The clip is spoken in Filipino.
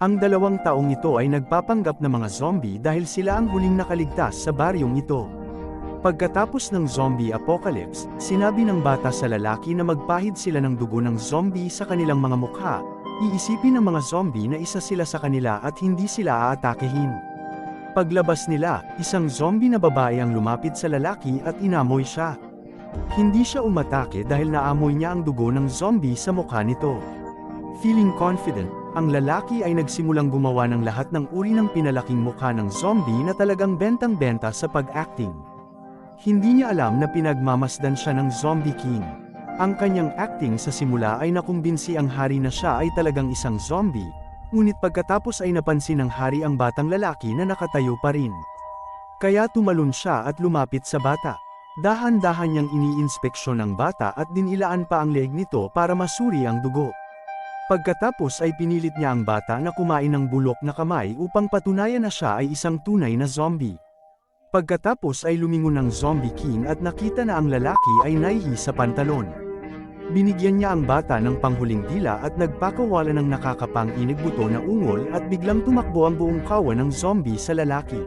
Ang 2 taong ito ay nagpapanggap na mga zombie dahil sila ang huling nakaligtas sa baryong ito. Pagkatapos ng zombie apocalypse, sinabi ng bata sa lalaki na magpahid sila ng dugo ng zombie sa kanilang mga mukha. Iisipin ng mga zombie na isa sila sa kanila at hindi sila aatakehin. Paglabas nila, isang zombie na babae ang lumapit sa lalaki at inamoy siya. Hindi siya umatake dahil naamoy niya ang dugo ng zombie sa mukha nito. Feeling confident, ang lalaki ay nagsimulang gumawa ng lahat ng uri ng pinalaking mukha ng zombie na talagang bentang-benta sa pag-acting. Hindi niya alam na pinagmamasdan siya ng Zombie King. Ang kanyang acting sa simula ay nakumbinsi ang hari na siya ay talagang isang zombie, ngunit pagkatapos ay napansin ng hari ang batang lalaki na nakatayo pa rin. Kaya tumalon siya at lumapit sa bata. Dahan-dahan niyang iniinspeksyon ang bata at dinilaan pa ang leeg nito para masuri ang dugo. Pagkatapos ay pinilit niya ang bata na kumain ng bulok na kamay upang patunayan na siya ay isang tunay na zombie. Pagkatapos ay lumingon ng Zombie King at nakita na ang lalaki ay naihi sa pantalon. Binigyan niya ang bata ng panghuling dila at nagpakawala ng nakakapang-inig buto na ungol at biglang tumakbo ang buong kawan ng zombie sa lalaki.